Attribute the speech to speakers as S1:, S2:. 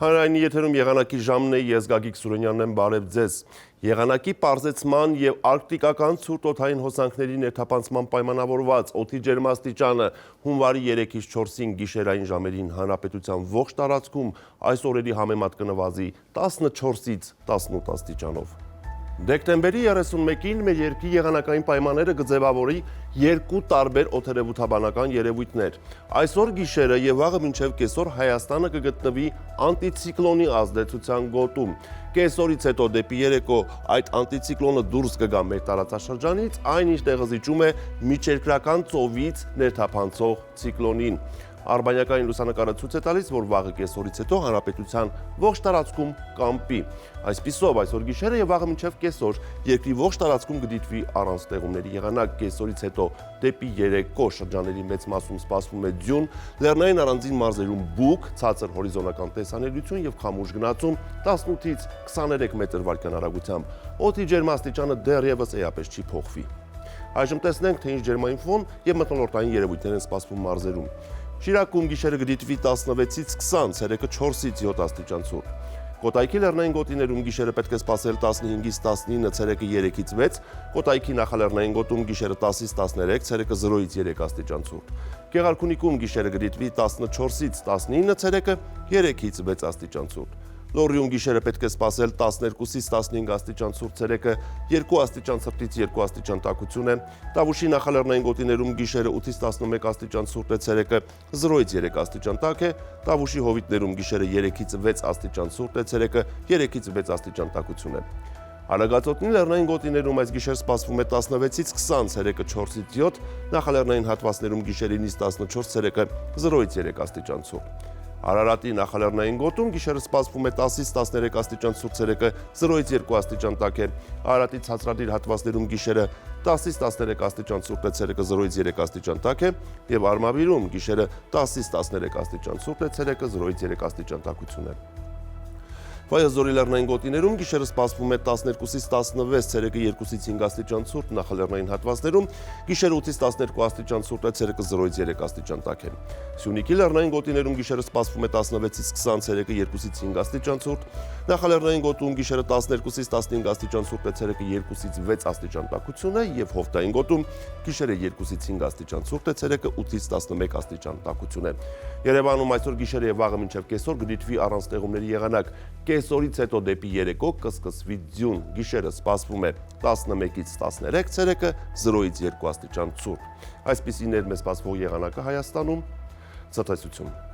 S1: Հանրայինի եթերում եղանակի ժամն է, ես Գագիկ Սուրենյանն եմ, բարև ձեզ։ Եղանակի պարզեցման և արկտիկական ցուրտ օդային հոսանքների ներթափանցման պայմանավորված օդի ջերմաստիճանը հունվարի 3-ից 4-ին գիշերային ժամերին հանրապետության ողջ տարածքում այս օրերի համեմատ կնվազի 14-ից 18 աստիճանով։ Դեկտեմբերի 31-ին մեր երկրի եղանակային պայմանները կձևավորի երկու տարբեր օդերևութաբանական երևույթներ։ Այսօր գիշերը եւ վաղը մինչեւ կեսօր Հայաստանը կգտնվի անտիցիկլոնի ազդեցության գոտում։ Կեսօրից հետո դեպի երեկո այդ անտիցիկլոնը դուրս կգա մեր տարածաշրջանից, այնինչ տեղը զիջում է միջերկրական ծովից ներթափանցող ցիկլոնին։ Արբանյակային լուսանկարը ցույց է տալիս, որ վաղը կեսօրից հետո հանրապետության ողջ տարածքում կամպի։ Այսպիսով, այսօր գիշերը եւ վաղը մինչեւ կեսօր երկրի ողջ տարածքում կդիտվի առանց տեղումների եղանակ, կեսօրից հետո դեպի երեկո շրջանների մեծ մասում սպասվում է ձյուն, լեռնային առանձին մարզերում բուք, ցածր հորիզոնական տեսանելիություն եւ քամուշ գնացում 18-ից 23 մետր վարկյան արագությամբ։ Օդի ջերմաստիճանը դեռևս էապես չի փոխվի։ Այժմ տեսնենք, թե ինչ ջերմային ֆոն եւ մթնոլորտային երևույթներ են սպասվում մարզերում։ Շիրակում գիշերը կդիտվի 16-ից 20, ցերեկը 4-ից 7 աստիճան ցուրտ։ Կոտայքի լեռնային գոտիներում գիշերը պետք է սպասել 15-ից 19, ցերեկը 3-ից 6, Կոտայքի նախալեռնային գոտում գիշերը 10-ից 13, ցերեկը 0-ից 3 աստիճան ցուրտ։ Գեղարքունիքում գիշերը կդիտվի 14-ից 19, ցերեկը 3-ից 6 աստիճան ցուրտ։ Լոռիում գիշերը պետք է սպասել 12-ից 15 աստիճան ցուրտ, ցերեկը 2 աստիճան ցրտից 2 աստիճան տաքություն է։ Տավուշի նախալեռնային գոտիներում գիշերը 8-ից 11 աստիճան ցուրտ է, ցերեկը 0-ից 3 աստիճան տաք է։ Տավուշի հովիտներում գիշերը 3-ից 6 աստիճան ցուրտ է, ցերեկը 3-ից 6 աստիճան տաքություն է։ Արագածոտնի լեռնային գոտիներում այս գիշեր սպասվում է 16-ից 20, ցերեկը 4-ից 7, նախալեռնային հատվածներում գիշերինից 14, ցերեկը 0-ից 3 աստիճան ցուրտ։ Արարատի նախալեռնային գոտում գիշերը սպասվում է 10-ից 13 աստիճան ցուրտ, ցերեկը 0-ից 2 աստիճան տաք է։ Արարատի ցածրադիր հատվածներում գիշերը 10-ից 13 աստիճան ցուրտ է, ցերեկը 0-ից 3 աստիճան տաք է, եւ Արմավիրում գիշերը 10-ից 13 աստիճան ցուրտ է, ցերեկը 0-ից 3 աստիճան տաքություն է։ Վայոց-Ձորի լեռնային գոտիներում գիշերը սպասվում է 12-ից 16, ցերեկը 2-ից 5 աստիճան ցուրտ, նախալեռնային հատվածներում գիշերը 8-ից 12 աստիճան ցուրտ է, ցերեկը 0-ից 3 աստիճան տաք է։ Սյունիքի լեռնային գոտիներում գիշերը սպասվում է 16-ից 20, ցերեկը 2-ից 5 աստիճան ցուրտ, նախալեռնային գոտում գիշերը 12-ից 15 աստիճան ցուրտ է, ցերեկը 2-ից 6 աստիճան տաքություն է, եւ Հովտային գոտում գիշերը 2-ից 5 աստիճան ցուրտ է, ցերեկը 8-ից 11 աստիճան տաքություն է։ Երևանում այսօր գիշերը եւ վաղը մինչեւ կեսօր կդիտվի առանց տեղումների եղանակ։ Կեսօրից հետո դեպի երեկո կսկսվի ձյուն, գիշերը սպասվում է 11-ից 13, ցերեկը 0-ից 2 աստիճան ցուրտ։ Այսպիսին էր մեզ սպասվող եղանակը Հայաստանում։ Ցտեսություն։